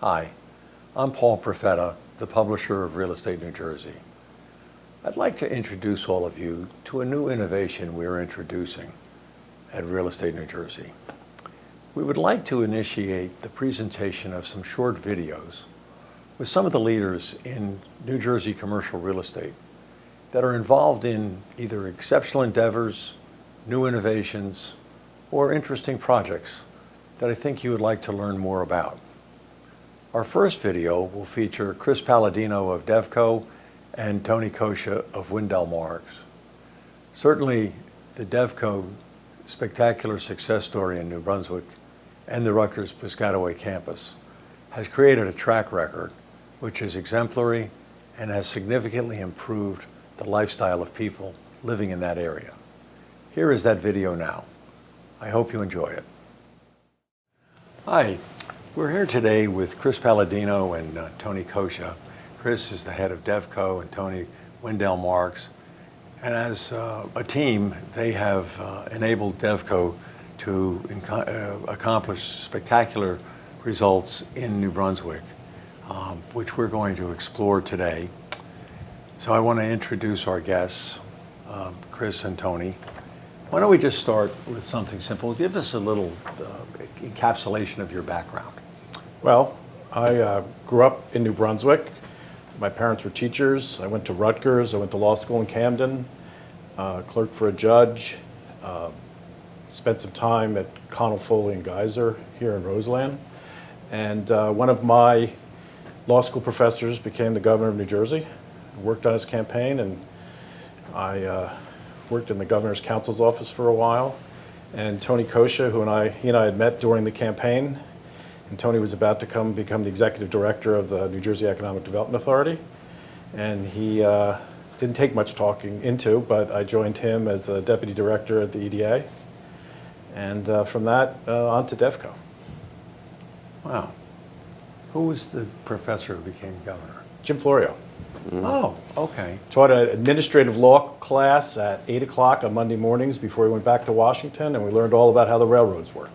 Hi, I'm Paul Profeta, the publisher of Real Estate New Jersey. I'd like to introduce all of you to a new innovation we're introducing at Real Estate New Jersey. We would like to initiate the presentation of some short videos with some of the leaders in New Jersey commercial real estate that are involved in either exceptional endeavors, new innovations, or interesting projects that I think you would like to learn more about. Our first video will feature Chris Paladino of Devco and Tony Coscia of Windels Marx. Certainly, the Devco spectacular success story in New Brunswick and the Rutgers Piscataway campus has created a track record which is exemplary and has significantly improved the lifestyle of people living in that area. Here is that video now. I hope you enjoy it. Hi, we're here today with Chris Paladino and Tony Coscia. Chris is the head of Devco and Tony Windels Marx. And as a team, they have enabled Devco to accomplish spectacular results in New Brunswick, which we're going to explore today. So I want to introduce our guests, Chris and Tony. Why don't we just start with something simple? Give us a little encapsulation of your background. Well, I grew up in New Brunswick. My parents were teachers. I went to Rutgers. I went to law school in Camden, clerked for a judge, spent some time at Connell, Foley and Geyser here in Roseland. And one of my law school professors became the governor of New Jersey. I worked on his campaign, and I worked in the governor's counsel's office for a while. And Tony Coscia, he and I had met during the campaign, and Tony was about to become the executive director of the New Jersey Economic Development Authority. And he didn't take much talking into, but I joined him as a deputy director at the EDA. And from that, on to Devco. Wow. Who was the professor who became governor? Jim Florio. Oh, okay. Taught an administrative law class at 8 o'clock on Monday mornings before we went back to Washington, and we learned all about how the railroads work.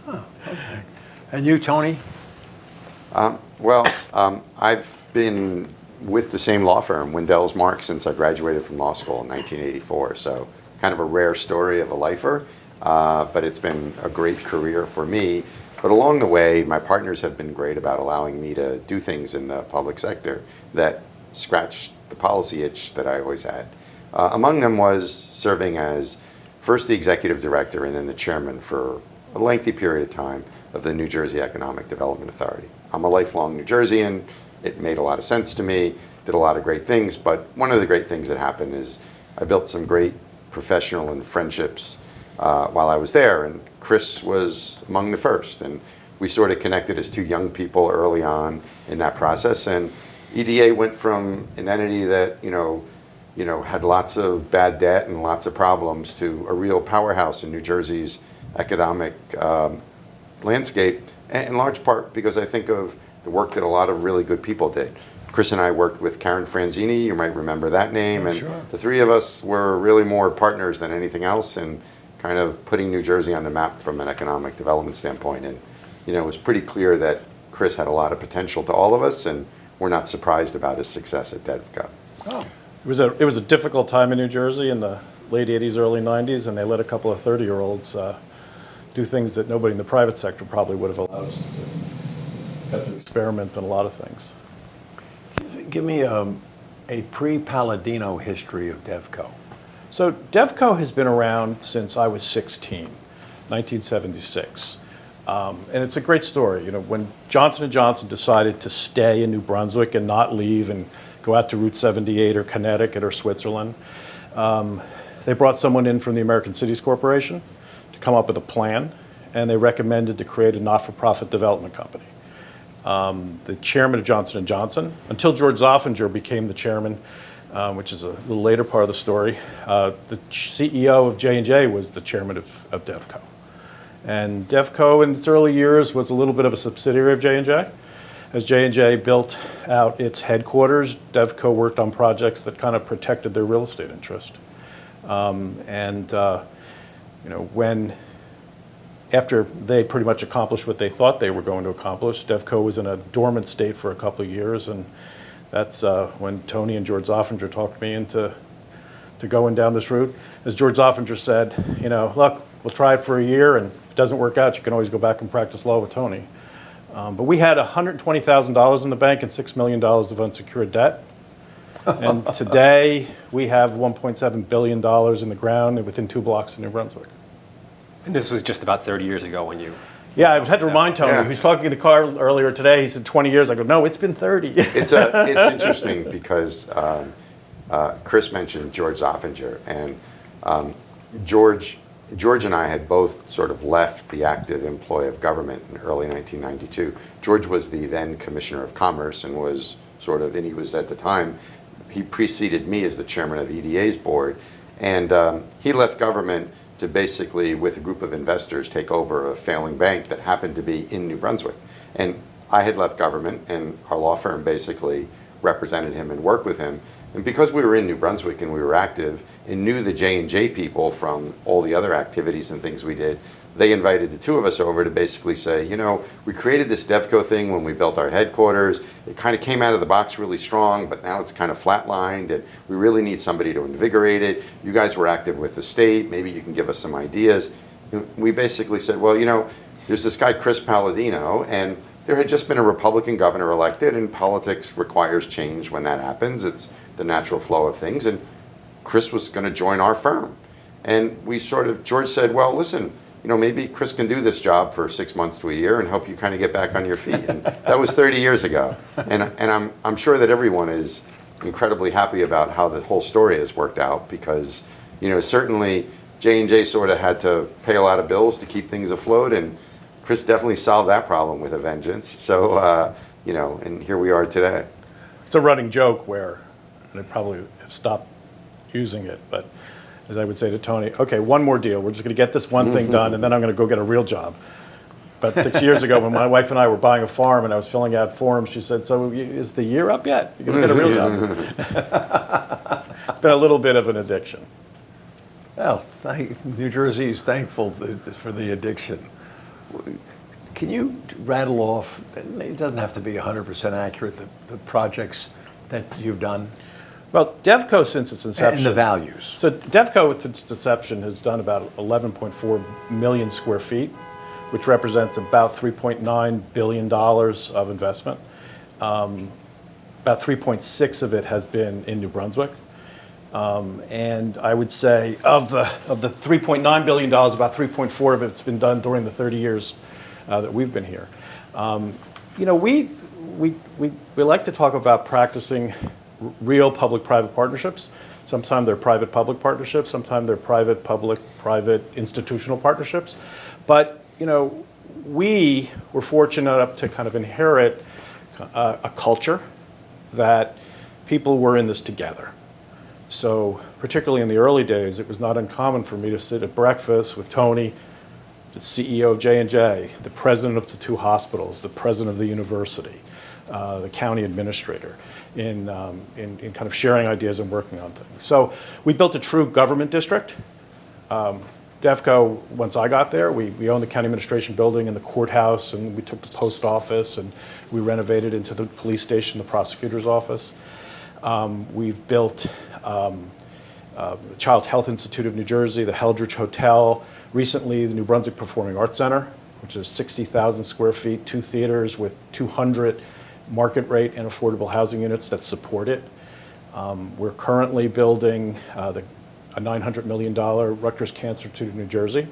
Oh, okay. And you, Tony? I've been with the same law firm, Windels Marx, since I graduated from law school in 1984. So kind of a rare story of a lifer, but it's been a great career for me. But along the way, my partners have been great about allowing me to do things in the public sector that scratched the policy itch that I always had. Among them was serving as first the executive director and then the chairman for a lengthy period of time of the New Jersey Economic Development Authority. I'm a lifelong New Jerseyan. It made a lot of sense to me, did a lot of great things, but one of the great things that happened is I built some great professional and friendships while I was there, and Chris was among the first, and we sort of connected as two young people early on in that process. And EDA went from an entity that had lots of bad debt and lots of problems to a real powerhouse in New Jersey's economic landscape, in large part because I think of the work that a lot of really good people did. Chris and I worked with Karen Franzini, you might remember that name, and sure. The three of us were really more partners than anything else, and kind of putting New Jersey on the map from an economic development standpoint. And it was pretty clear that Chris had a lot of potential to all of us, and we're not surprised about his success at Devco. Oh. It was a difficult time in New Jersey in the late 80s, early 90s, and they let a couple of 30-year-olds do things that nobody in the private sector probably would have allowed us to do. Got to experiment in a lot of things. Give me a pre-Paladino history of Devco. So Devco has been around since I was 16, 1976. And it's a great story. When Johnson & Johnson decided to stay in New Brunswick and not leave and go out to Route 78 or Connecticut or Switzerland, they brought someone in from the American Cities Corporation to come up with a plan, and they recommended to create a not-for-profit development company. The chairman of Johnson & Johnson, until George Zoffinger became the chairman, which is a little later part of the story, the CEO of J&J was the chairman of Devco. And Devco in its early years was a little bit of a subsidiary of J&J. As J&J built out its headquarters, Devco worked on projects that kind of protected their real estate interest. When after they pretty much accomplished what they thought they were going to accomplish, Devco was in a dormant state for a couple of years, and that's when Tony and George Zoffinger talked me into going down this route. As George Zoffinger said, look, we'll try it for a year, and if it doesn't work out, you can always go back and practice law with Tony. But we had $120,000 in the bank and $6 million of unsecured debt. And today, we have $1.7 billion in the ground and within 2 blocks of New Brunswick. And this was just about 30 years ago when you... Yeah, I had to remind Tony. Yeah. He was talking in the car earlier today. He said 20 years. I go, no, it's been 30. It's interesting because Chris mentioned George Zoffinger, and George and I had both sort of left the active employ of government in early 1992. George was the then Commissioner of Commerce and was and he was at the time, he preceded me as the chairman of EDA's board, and he left government to basically, with a group of investors, take over a failing bank that happened to be in New Brunswick. And I had left government, and our law firm basically represented him and worked with him. And because we were in New Brunswick and we were active and knew the J&J people from all the other activities and things we did, they invited the 2 of us over to basically say, we created this Devco thing when we built our headquarters. It kind of came out of the box really strong, but now it's kind of flatlined, and we really need somebody to invigorate it. You guys were active with the state. Maybe you can give us some ideas. And we basically said, well, there's this guy, Chris Paladino, and there had just been a Republican governor elected, and politics requires change when that happens. It's the natural flow of things. And Chris was going to join our firm. And George said, well, listen, maybe Chris can do this job for 6 months to a year and help you kind of get back on your feet. And that was 30 years ago. And I'm sure that everyone is incredibly happy about how the whole story has worked out, because, certainly J&J sort of had to pay a lot of bills to keep things afloat, and Chris definitely solved that problem with a vengeance. So, and here we are today. It's a running joke where, and I probably have stopped using it, but as I would say to Tony, okay, one more deal. We're just going to get this one thing done, and then I'm going to go get a real job. But 6 years ago, when my wife and I were buying a farm and I was filling out forms, she said, so is the year up yet? You're going to get a real job. It's been a little bit of an addiction. Well, New Jersey is thankful for the addiction. Can you rattle off, it doesn't have to be 100% accurate, the projects that you've done? Well, Devco, since its inception... And the values. So Devco, with its inception, has done about 11.4 million square feet, which represents about $3.9 billion of investment. About 3.6 of it has been in New Brunswick. And I would say of the $3.9 billion, about 3.4 of it's been done during the 30 years that we've been here. We like to talk about practicing real public-private partnerships. Sometimes they're private-public partnerships. Sometimes they're private-public-private institutional partnerships. But we were fortunate enough to kind of inherit a culture that people were in this together. So particularly in the early days, it was not uncommon for me to sit at breakfast with Tony, the CEO of J&J, the president of the 2 hospitals, the president of the university, the county administrator, in kind of sharing ideas and working on things. So we built a true government district. Devco, once I got there, we owned the county administration building and the courthouse, and we took the post office, and we renovated into the police station, the prosecutor's office. We've built Child Health Institute of New Jersey, the Heldridge Hotel, recently the New Brunswick Performing Arts Center, which is 60,000 square feet, 2 theaters with 200 market rate and affordable housing units that support it. We're currently building a $900 million Rutgers Cancer Institute of New Jersey.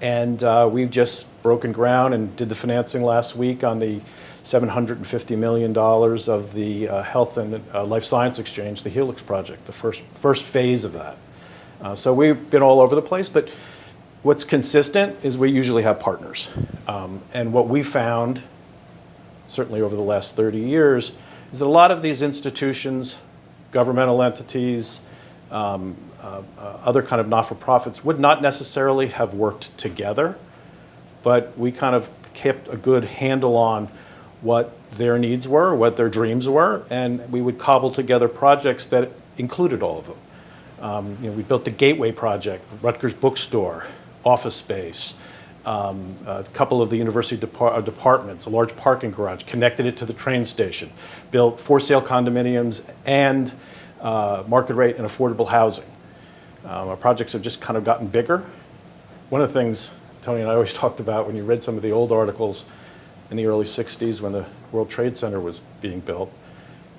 And we've just broken ground and did the financing last week on the $750 million of the Health and Life Science Exchange, the Helix project, the first phase of that. So we've been all over the place, but what's consistent is we usually have partners. And what we found, certainly over the last 30 years, is that a lot of these institutions, governmental entities, other kind of not-for-profits would not necessarily have worked together, but we kind of kept a good handle on what their needs were, what their dreams were, and we would cobble together projects that included all of them. We built the Gateway Project, Rutgers Bookstore, office space, A couple of the university departments, a large parking garage, connected it to the train station, built for-sale condominiums and market rate and affordable housing. Our projects have just kind of gotten bigger. One of the things Tony and I always talked about when you read some of the old articles in the early 60s when the World Trade Center was being built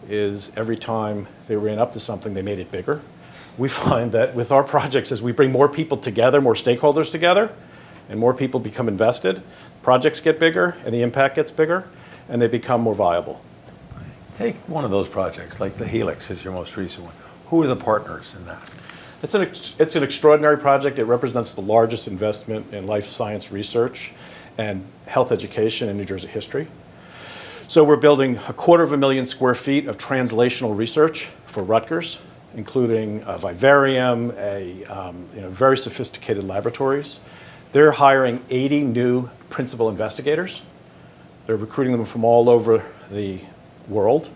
is every time they ran up to something, they made it bigger. We find that with our projects, as we bring more people together, more stakeholders together, and more people become invested, projects get bigger and the impact gets bigger and they become more viable. Take one of those projects, like the Helix is your most recent one. Who are the partners in that? It's an extraordinary project. It represents the largest investment in life science research and health education in New Jersey history. So we're building 250,000 square feet of translational research for Rutgers, including a vivarium, very sophisticated laboratories. They're hiring 80 new principal investigators. They're recruiting them from all over the world.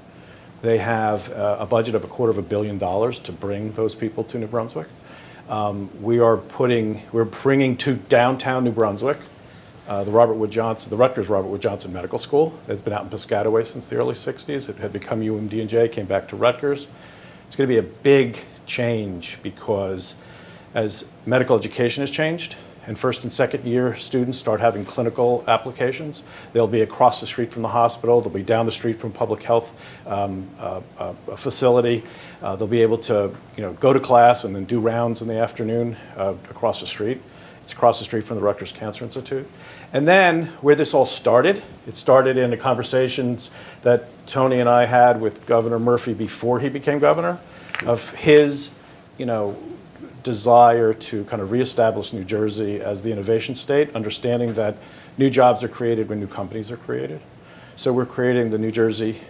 They have a budget of $250 million to bring those people to New Brunswick. We're bringing to downtown New Brunswick the Rutgers Robert Wood Johnson Medical School that's been out in Piscataway since the early 60s. It had become UMD&J, came back to Rutgers. It's going to be a big change because as medical education has changed, and first and second year students start having clinical applications. They'll be across the street from the hospital. They'll be down the street from public health facility. They'll be able to go to class and then do rounds in the afternoon across the street. It's across the street from the Rutgers Cancer Institute. And then where this all started, it started in the conversations that Tony and I had with Governor Murphy before he became governor of his, desire to kind of reestablish New Jersey as the innovation state, understanding that new jobs are created when new companies are created. So we're creating the New Jersey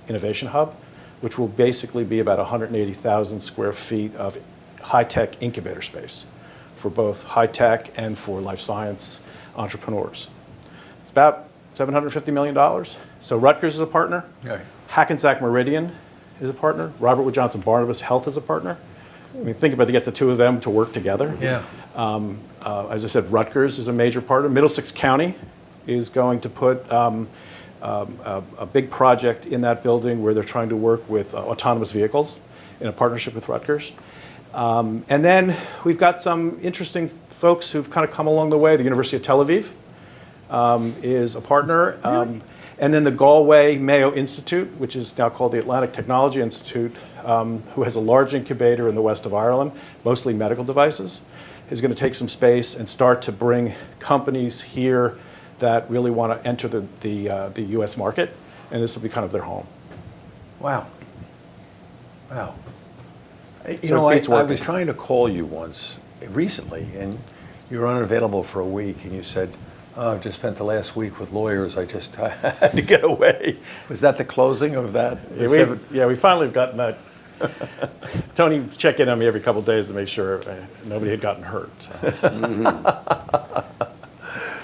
Innovation Hub, which will basically be about 180,000 square feet of high-tech incubator space for both high-tech and for life science entrepreneurs. It's about $750 million. So Rutgers is a partner. Okay. Hackensack Meridian is a partner. Robert Wood Johnson Barnabas Health is a partner. I mean, think about to get the two of them to work together. Yeah. As I said, Rutgers is a major partner. Middlesex County is going to put a big project in that building where they're trying to work with autonomous vehicles in a partnership with Rutgers. And then we've got some interesting folks who've kind of come along the way. The University of Tel Aviv is a partner. Really? And then the Galway Mayo Institute, which is now called the Atlantic Technology Institute, who has a large incubator in the west of Ireland, mostly medical devices, is going to take some space and start to bring companies here that really want to enter the U.S. market, and this will be kind of their home. Wow. Wow. I it's working. was trying to call you once recently, and you were unavailable for a week, and you said, "Oh, I've just spent the last week with lawyers. I had to get away." Was that the closing of that? We finally have gotten that. Tony checked in on me every couple of days to make sure nobody had gotten hurt.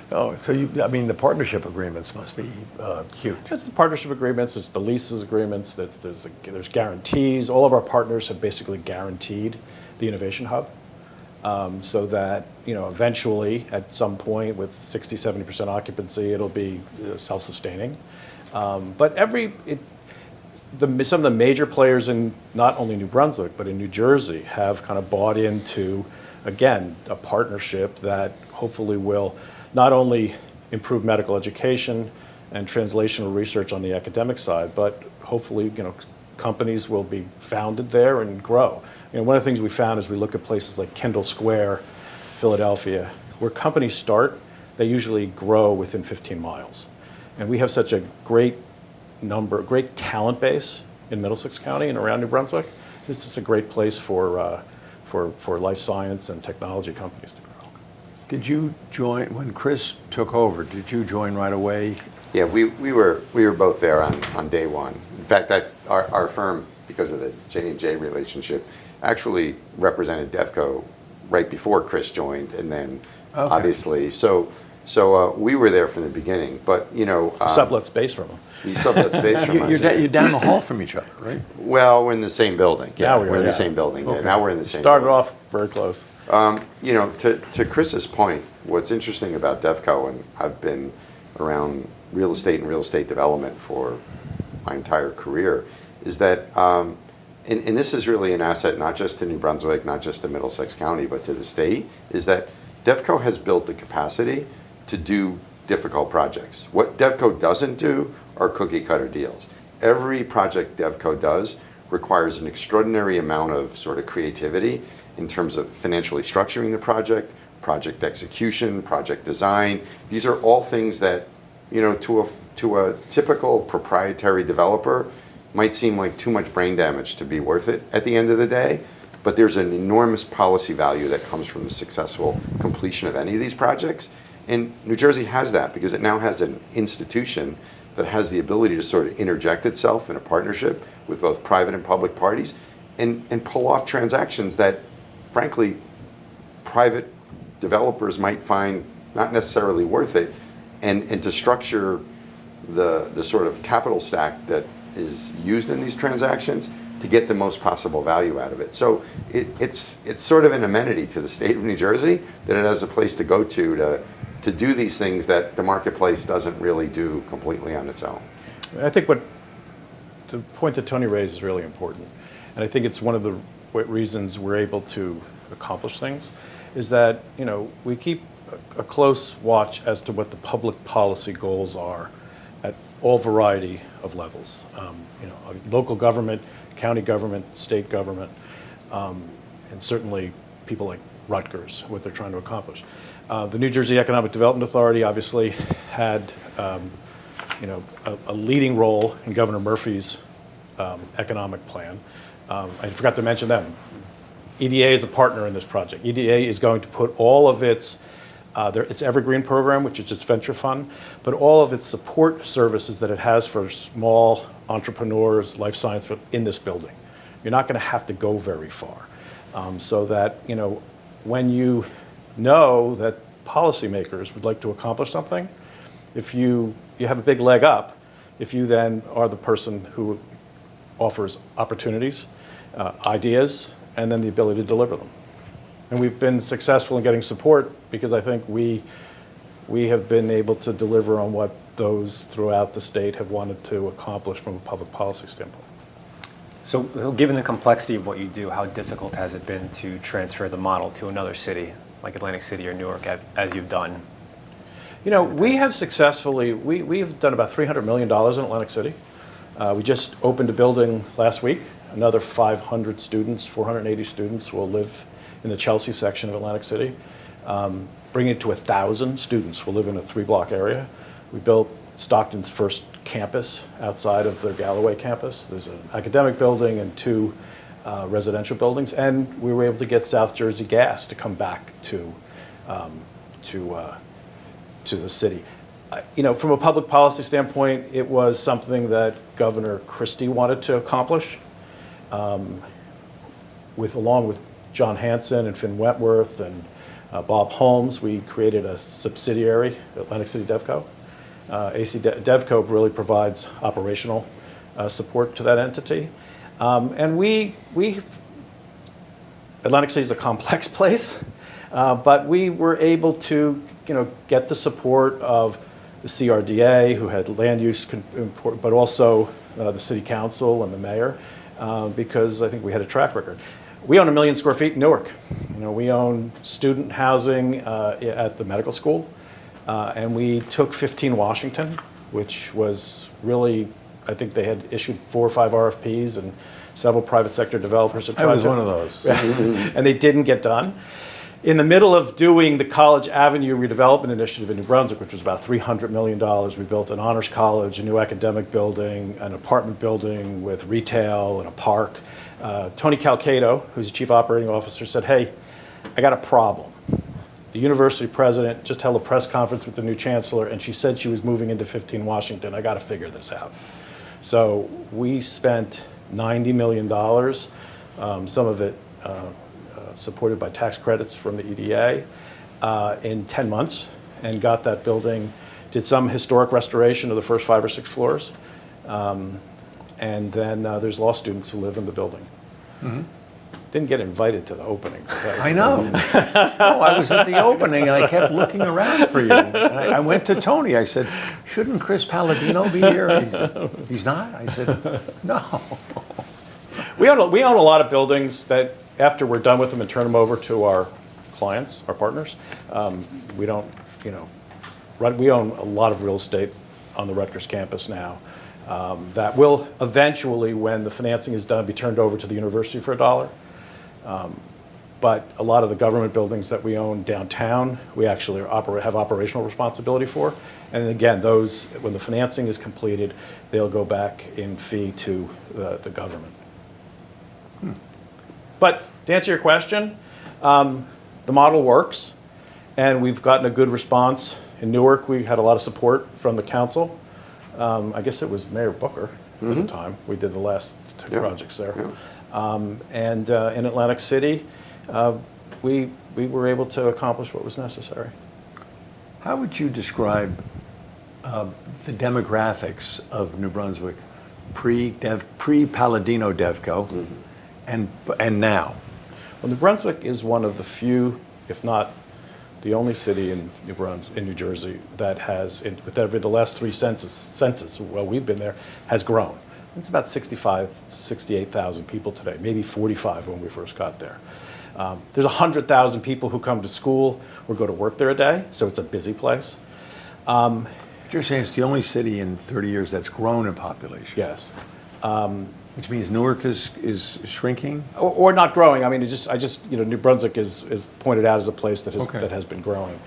So. So the partnership agreements must be huge. It's the partnership agreements, it's the leases agreements, there's guarantees. All of our partners have basically guaranteed the Innovation Hub. So that eventually at some point with 60-70% occupancy it'll be self-sustaining. But some of the major players in not only New Brunswick but in New Jersey have kind of bought into, again, a partnership that hopefully will not only improve medical education and translational research on the academic side, but hopefully companies will be founded there and grow. One of the things we found as we look at places like Kendall Square, Philadelphia, where companies start, they usually grow within 15 miles. And we have such a great talent base in Middlesex County and around New Brunswick. It's just a great place for life science and technology companies to grow. Did you join when Chris took over? Did you join right away? Yeah, we were both there on day one. In fact, our firm, because of the J&J relationship, actually represented Devco right before Chris joined, and then obviously, so we were there from the beginning. But sublet space from them. We sublet space from us. You're down the hall from each other, right? Well, we're in the same building. Yeah, Now we are, we're in the yeah. same building. Okay. Yeah, now we're in the same. Started building. off very close. You know, to Chris's point, what's interesting about Devco, and I've been around real estate and real estate development for my entire career, is that, and this is really an asset not just to New Brunswick, not just to Middlesex County, but to the state, is that Devco has built the capacity to do difficult projects. What Devco doesn't do are cookie cutter deals. Every project Devco does requires an extraordinary amount of sort of creativity in terms of financially structuring the project, project execution, project design. These are all things that, you know, to a typical proprietary developer might seem like too much brain damage to be worth it at the end of the day, but there's an enormous policy value that comes from the successful completion of any of these projects. And New Jersey has that because it now has an institution that has the ability to sort of interject itself in a partnership with both private and public parties and pull off transactions that, frankly, private developers might find not necessarily worth it, and to structure the sort of capital stack that is used in these transactions to get the most possible value out of it. So it's sort of an amenity to the state of New Jersey that it has a place to go to do these things that the marketplace doesn't really do completely on its own. I think the point that Tony raised is really important, and I think it's one of the reasons we're able to accomplish things, is that, you know, we keep a close watch as to what the public policy goals are at all variety of levels. You know, local government, county government, state government, and certainly people like Rutgers, what they're trying to accomplish. The New Jersey Economic Development Authority obviously had, you know, a leading role in Governor Murphy's economic plan. I forgot to mention them. EDA is a partner in this project. EDA is going to put all of its Evergreen program, which is just venture fund, but all of its support services that it has for small entrepreneurs, life science, in this building. You're not going to have to go very far. So that, you know, when you know that policymakers would like to accomplish something, if you have a big leg up, if you then are the person who offers opportunities, ideas, and then the ability to deliver them. And we've been successful in getting support because I think we have been able to deliver on what those throughout the state have wanted to accomplish from a public policy standpoint. So given the complexity of what you do, how difficult has it been to transfer the model to another city, like Atlantic City or Newark, as you've done? You know, we have successfully, we've done about $300 million in Atlantic City. We just opened a building last week. Another 500 students, 480 students will live in the Chelsea section of Atlantic City. Bringing it to 1,000 students will live in a 3-block area. We built Stockton's first campus outside of their Galloway campus. There's an academic building and 2 residential buildings, and we were able to get South Jersey Gas to come back to the city. You know, from a public policy standpoint, it was something that Governor Christie wanted to accomplish, along with John Hanson and Finn Wentworth and Bob Holmes. We created a subsidiary, Atlantic City Devco. Devco really provides operational support to that entity. And Atlantic City is a complex place, but we were able to, you know, get the support of the CRDA, who had land use, but also the city council and the mayor, because I think we had a track record. We own 1 million square feet in Newark. You know, we own student housing at the medical school, and we took 15 Washington, which was really, I think they had issued 4 or 5 RFPs, and several private sector developers had tried to. I was one of those. And they didn't get done. In the middle of doing the College Avenue redevelopment initiative in New Brunswick, which was about $300 million, we built an honors college, a new academic building, an apartment building with retail and a park. Tony Calcato, who's the chief operating officer, said, "Hey, I got a problem." The university president just held a press conference with the new chancellor, and she said she was moving into 15 Washington. I got to figure this out. So we spent $90 million, some of it supported by tax credits from the EDA, in 10 months, and got that building, did some historic restoration of the first 5 or 6 floors, and then there's law students who live in the building. Mm-hmm. Didn't get invited to the opening. That was I know. No, I was at the opening and I kept looking around for you. And I went to Tony. I said, "Shouldn't Chris Paladino be here?" He said, "He's not." I said, "No." We own a lot of buildings that after we're done with them and turn them over to our clients, our partners, we don't, we own a lot of real estate on the Rutgers campus now that will eventually, when the financing is done, be turned over to the university for $1. But a lot of the government buildings that we own downtown, we actually have operational responsibility for. And again, those, when the financing is completed, they'll go back in fee to the government. But to answer your question, the model works, and we've gotten a good response. In Newark, we had a lot of support from the council. I guess it was Mayor Booker at the time. We did the last two projects there. And in Atlantic City, we were able to accomplish what was necessary. How would you describe the demographics of New Brunswick pre-Paladino Devco and now? Well, New Brunswick is one of the few, if not the only city in New Jersey that has, with the last three census, while we've been there, has grown. It's about 68,000 people today, maybe 45 when we first got there. There's 100,000 people who come to school or go to work there a day, so it's a busy place. You're saying it's the only city in 30 years that's grown in population? Yes. Which means Newark is shrinking? Or not growing. I mean, New Brunswick is pointed out as a place that has been growing.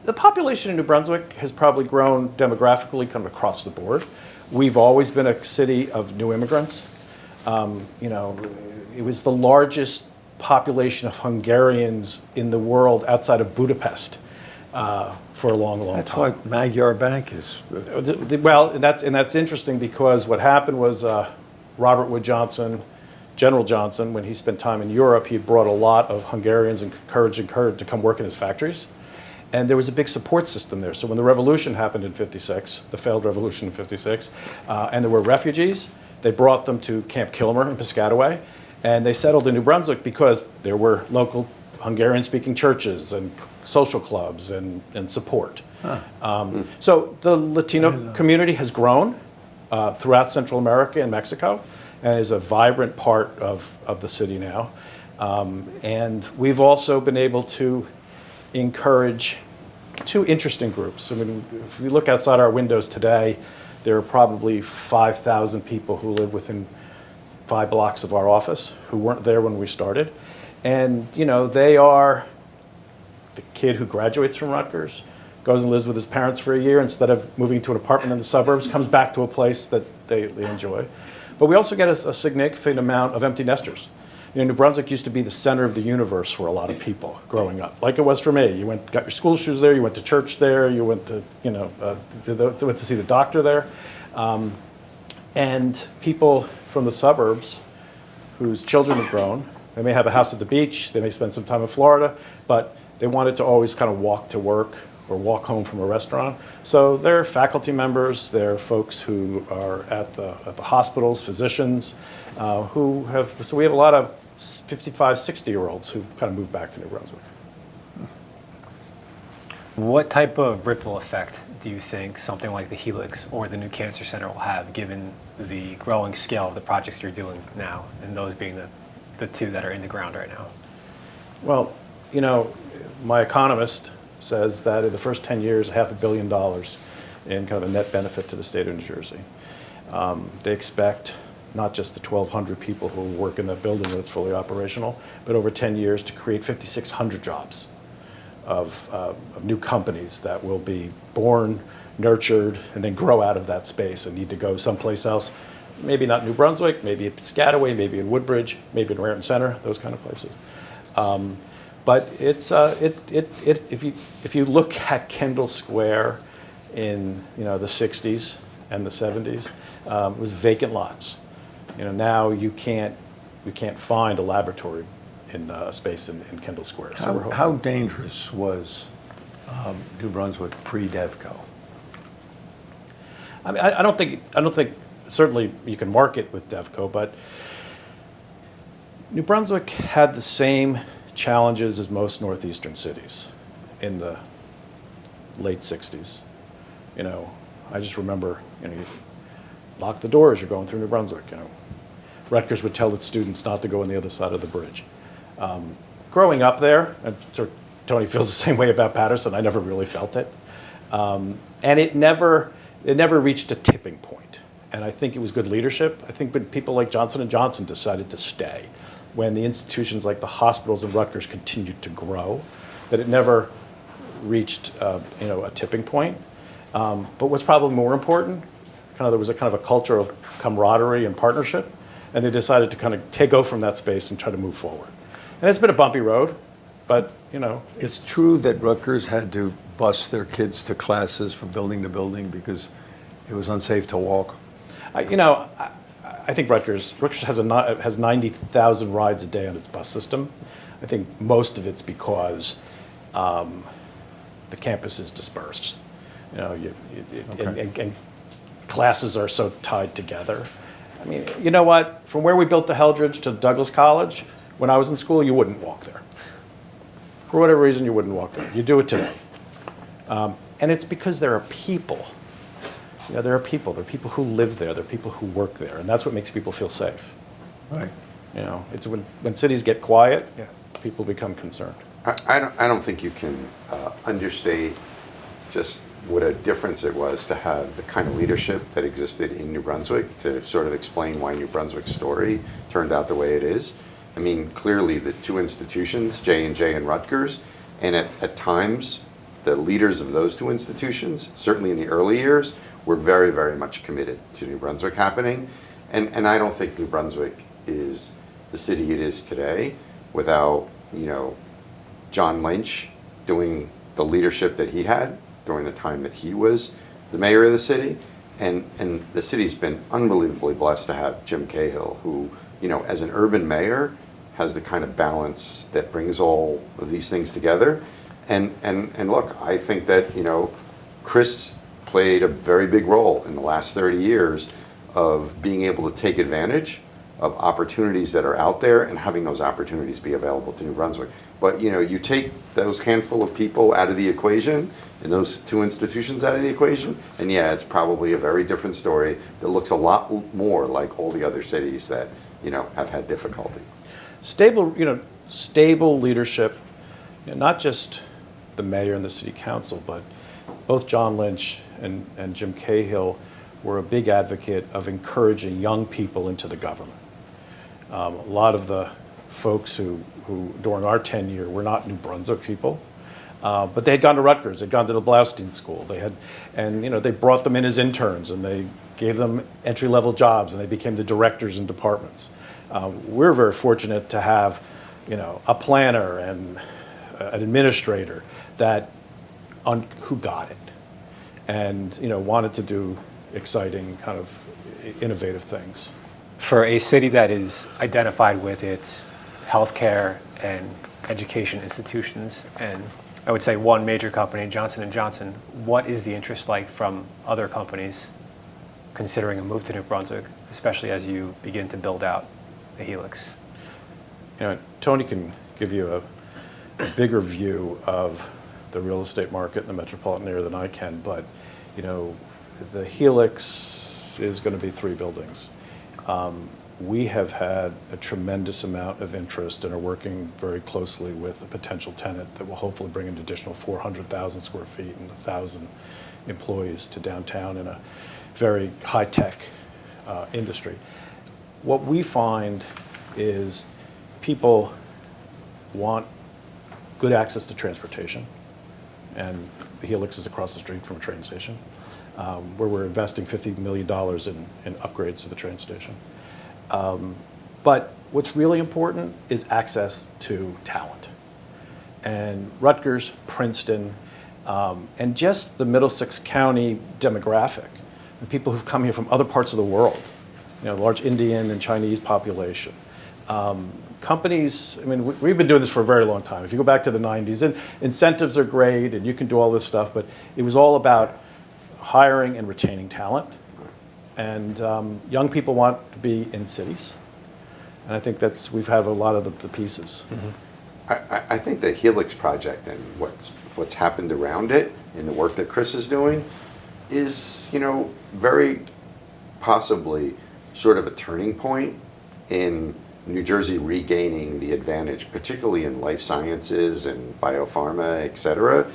The population in New Brunswick has probably grown demographically kind of across the board. We've always been a city of new immigrants. It was the largest population of Hungarians in the world outside of Budapest for a long time. That's why Magyar Bank is. Well, that's interesting because what happened was Robert Wood Johnson, General Johnson, when he spent time in Europe, he brought a lot of Hungarians and encouraged to come work in his factories. And there was a big support system there. So when the revolution happened in '56, the failed revolution in '56, and there were refugees, they brought them to Camp Kilmer in Piscataway, and they settled in New Brunswick because there were local Hungarian-speaking churches and social clubs and support. So the Latino community has grown throughout Central America and Mexico, and is a vibrant part of the city now. And we've also been able to encourage two interesting groups. I mean, if we look outside our windows today, there are probably 5,000 people who live within 5 blocks of our office who weren't there when we started. And, they are the kid who graduates from Rutgers, goes and lives with his parents for a year instead of moving to an apartment in the suburbs, comes back to a place that they enjoy. But we also get a significant amount of empty nesters. New Brunswick used to be the center of the universe for a lot of people growing up, like it was for me. You got your school shoes there, you went to church there, you went to, went to see the doctor there. And people from the suburbs whose children have grown, they may have a house at the beach, they may spend some time in Florida, but they wanted to always kind of walk to work or walk home from a restaurant. So they're faculty members, they're folks who are at the hospitals, physicians, so we have a lot of 55, 60-year-olds who've kind of moved back to New Brunswick. What type of ripple effect do you think something like the Helix or the new Cancer Center will have, given the growing scale of the projects you're doing now, and those being the two that are in the ground right now? Well, my economist says that in the first 10 years, $500 million in kind of a net benefit to the state of New Jersey. They expect not just the 1,200 people who work in that building when it's fully operational, but over 10 years to create 5,600 jobs of new companies that will be born, nurtured, and then grow out of that space and need to go someplace else. Maybe not New Brunswick, maybe at Piscataway, maybe in Woodbridge, maybe in Raritan Center, those kind of places. But it's if you look at Kendall Square in the 60s and the 70s, it was vacant lots. Now we can't find a laboratory in a space in Kendall Square. So How dangerous was New Brunswick pre-Devco? I mean, I don't think certainly you can mark it with Devco, but New Brunswick had the same challenges as most northeastern cities in the late 60s. You know, I just remember, you know, you lock the doors, you're going through New Brunswick, you know. Rutgers would tell its students not to go on the other side of the bridge. Growing up there, and sort of Tony feels the same way about Patterson, I never really felt it. And it never reached a tipping point. And I think it was good leadership. I think when people like Johnson & Johnson decided to stay, when the institutions like the hospitals and Rutgers continued to grow, that it never reached you know, a tipping point. But what's probably more important, there was a kind of a culture of camaraderie and partnership, and they decided to kind of go from that space and try to move forward. And it's been a bumpy road, but you know, It's true that Rutgers had to bus their kids to classes from building to building because it was unsafe to walk. you know, I think Rutgers has 90,000 rides a day on its bus system. I think most of it's because the campus is dispersed. You know, and classes are so tied together. I mean, you know what? From where we built the Heldridge to Douglas College, when I was in school, you wouldn't walk there. For whatever reason, you wouldn't walk there. You do it today. And it's because there are people. You know, there are people. There are people who live there. There are people who work there. And that's what makes people feel safe. Right. You know, it's when cities get quiet, Yeah. people become concerned. I don't think you can understate just what a difference it was to have the kind of leadership that existed in New Brunswick to sort of explain why New Brunswick's story turned out the way it is. I mean, clearly the two institutions, J&J and Rutgers, and at times the leaders of those two institutions, certainly in the early years, were very, very much committed to New Brunswick happening. And I don't think New Brunswick is the city it is today without, you know, John Lynch doing the leadership that he had during the time that he was the mayor of the city. And the city's been unbelievably blessed to have Jim Cahill, who, you know, as an urban mayor, has the kind of balance that brings all of these things together. And look, I think that, you know, Chris played a very big role in the last 30 years of being able to take advantage of opportunities that are out there and having those opportunities be available to New Brunswick. But, you know, you take those handful of people out of the equation and those two institutions out of the equation, and yeah, it's probably a very different story that looks a lot more like all the other cities that, you know, have had difficulty. Stable leadership, you know, not just the mayor and the city council, but both John Lynch and Jim Cahill were a big advocate of encouraging young people into the government. A lot of the folks who during our tenure were not New Brunswick people, but they had gone to Rutgers, they'd gone to the Blaustein School, they brought them in as interns and they gave them entry-level jobs and they became the directors in departments. We're very fortunate to have, you know, a planner and an administrator who got it and, you know, wanted to do exciting kind of innovative things. For a city that is identified with its healthcare and education institutions, and I would say one major company, Johnson & Johnson, what is the interest like from other companies considering a move to New Brunswick, especially as you begin to build out the Helix? You know, Tony can give you a bigger view of the real estate market in the metropolitan area than I can, but, you know, the Helix is going to be 3 buildings. We have had a tremendous amount of interest and are working very closely with a potential tenant that will hopefully bring an additional 400,000 square feet and 1,000 employees to downtown in a very high-tech industry. What we find is people want good access to transportation, and the Helix is across the street from a train station, where we're investing $50 million in upgrades to the train station. But what's really important is access to talent. And Rutgers, Princeton, and just the Middlesex County demographic, and people who've come here from other parts of the world, you know, large Indian and Chinese population. Companies, I mean, we've been doing this for a very long time. If you go back to the 90s, and incentives are great, and you can do all this stuff, but it was all about hiring and retaining talent. And young people want to be in cities. And I think we've had a lot of the pieces. I think the Helix project and what's happened around it and the work that Chris is doing is, very possibly sort of a turning point in New Jersey regaining the advantage, particularly in life sciences and biopharma, et cetera,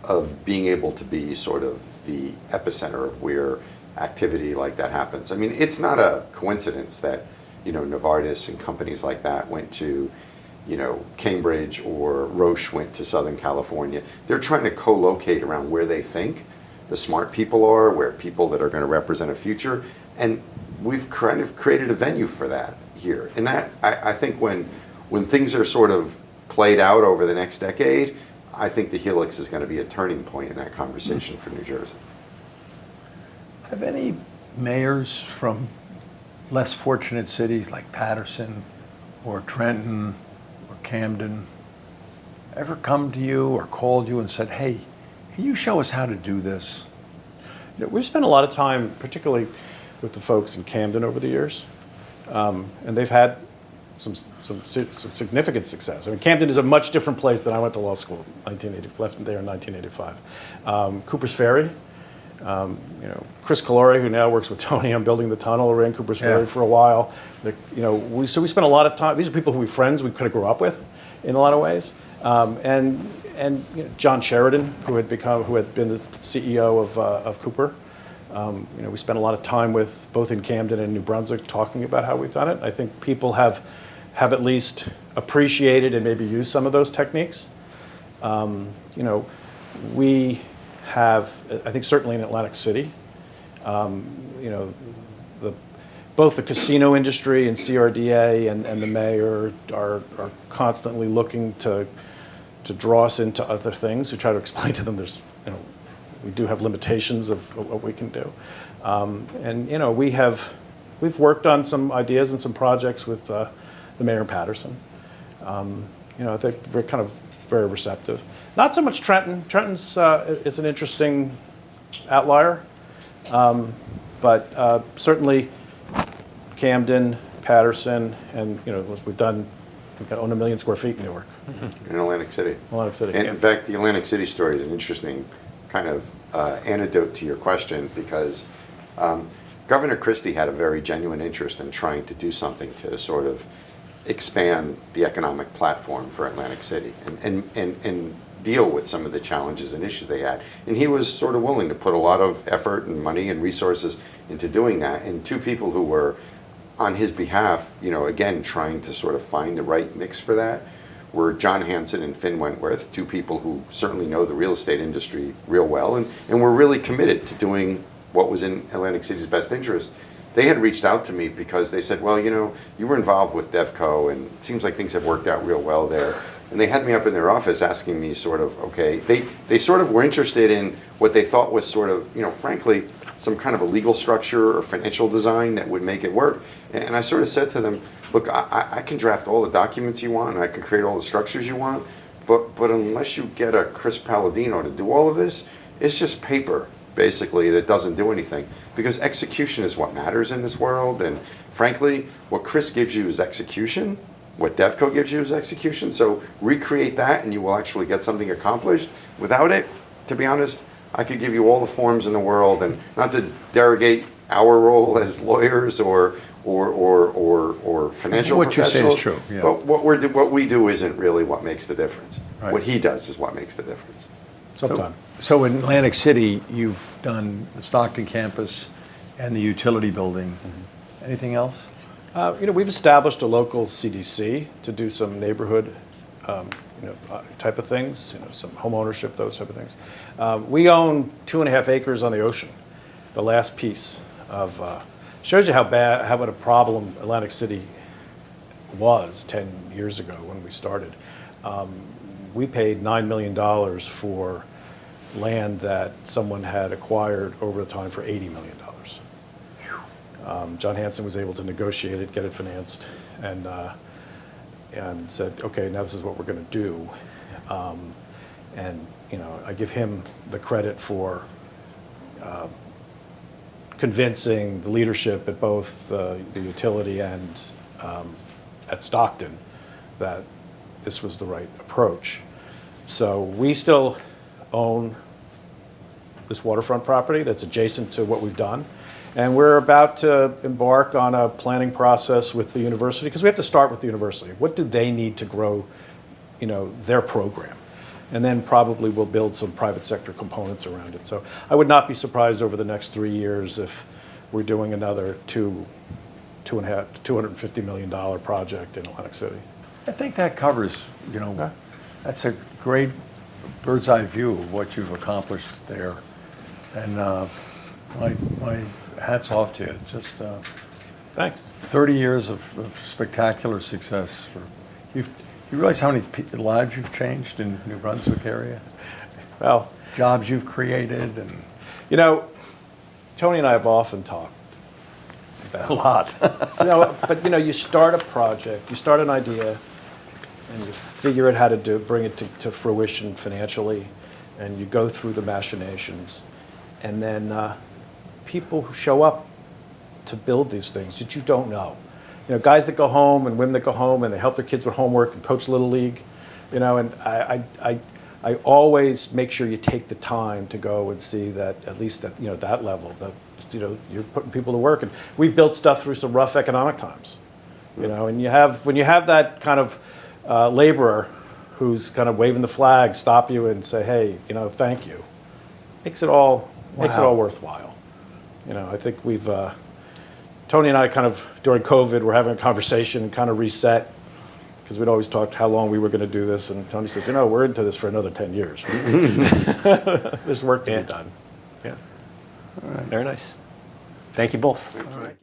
of being able to be sort of the epicenter of where activity like that happens. I mean, it's not a coincidence that, Novartis and companies like that went to, Cambridge, or Roche went to Southern California. They're trying to co-locate around where they think the smart people are, where people that are going to represent a future. And we've kind of created a venue for that here. And that, I think when things are sort of played out over the next decade, I think the Helix is going to be a turning point in that conversation for New Jersey. Have any mayors from less fortunate cities like Paterson or Trenton or Camden ever come to you or called you and said, hey, can you show us how to do this? We've spent a lot of time, particularly with the folks in Camden over the years, and they've had some significant success. I mean, Camden is a much different place than I went to law school. Left there in 1985. Cooper's Ferry. Chris Calore, who now works with Tony on building the tunnel, ran Cooper's Ferry for a while. We spent a lot of time. These are people who we're friends. We kind of grew up with, in a lot of ways. And John Sheridan, who had been the CEO of Cooper. We spent a lot of time with both in Camden and New Brunswick talking about how we've done it. I think people have at least appreciated and maybe used some of those techniques. We have, I think certainly in Atlantic City, both the casino industry and CRDA and the mayor are constantly looking to draw us into other things. We try to explain to them we do have limitations of what we can do. We've worked on some ideas and some projects with the mayor in Paterson. I think we're kind of very receptive. Not so much Trenton. Trenton's is an interesting outlier, but certainly Camden, Paterson, and we've owned 1 million square feet in Newark. In Atlantic City. Atlantic City. And in fact, the Atlantic City story is an interesting kind of antidote to your question, because Governor Christie had a very genuine interest in trying to do something to sort of expand the economic platform for Atlantic City and deal with some of the challenges and issues they had. And he was sort of willing to put a lot of effort and money and resources into doing that. And two people who were on his behalf, again, trying to sort of find the right mix for that, were John Hanson and Finn Wentworth, two people who certainly know the real estate industry real well and were really committed to doing what was in Atlantic City's best interest. They had reached out to me because they said, well, you were involved with Devco and it seems like things have worked out real well there. And they had me up in their office asking me sort of, okay, they sort of were interested in what they thought was sort of, frankly, some kind of a legal structure or financial design that would make it work. And I sort of said to them, look, I can draft all the documents you want and I can create all the structures you want, but unless you get a Chris Paladino to do all of this, it's just paper, basically, that doesn't do anything. Because execution is what matters in this world. And frankly, what Chris gives you is execution. What Devco gives you is execution. So recreate that and you will actually get something accomplished. Without it, to be honest, I could give you all the forms in the world, and not to derogate our role as lawyers or financial what professionals. you say is true. Yeah. But what we do isn't really what makes the difference. Right. What he does is what makes the difference. Sometime. So in Atlantic City, you've done the Stockton campus and the utility building. Anything else? We've established a local CDC to do some neighborhood type of things, some home ownership, those type of things. We own 2.5 acres on the ocean. The last piece of shows you how what a problem Atlantic City was 10 years ago when we started. We paid $9 million for land that someone had acquired over the time for $80 million. John Hanson was able to negotiate it, get it financed, and said, okay, now this is what we're going to do. I give him the credit for convincing the leadership at both the utility and at Stockton that this was the right approach. So we still own this waterfront property that's adjacent to what we've done. And we're about to embark on a planning process with the university, because we have to start with the university. What do they need to grow, their program? And then probably we'll build some private sector components around it. So I would not be surprised over the next 3 years if we're doing another $250 million project in Atlantic City. I think that covers, that's a great bird's eye view of what you've accomplished there. And my hat's off to you. Just Thanks. 30 years of spectacular success. You realize how many lives you've changed in New Brunswick area? Well, Jobs you've created, and Tony and I have often talked about a lot. but you start a project, you start an idea, and you figure out how to bring it to fruition financially, and you go through the machinations, and then people who show up to build these things that you don't know. Guys that go home and women that go home and they help their kids with homework and coach Little League, and I always make sure you take the time to go and see that, at least at that level, that you're putting people to work. And we've built stuff through some rough economic times, and when you have that kind of laborer who's kind of waving the flag, stop you and say, hey, thank you, makes it all worthwhile. I think we've Tony and I kind of, during COVID, we're having a conversation and kind of reset, because we'd always talked how long we were going to do this, and Tony said, we're into this for another 10 years. There's work to be done. Yeah. All right. Very nice. Thank you both. All right.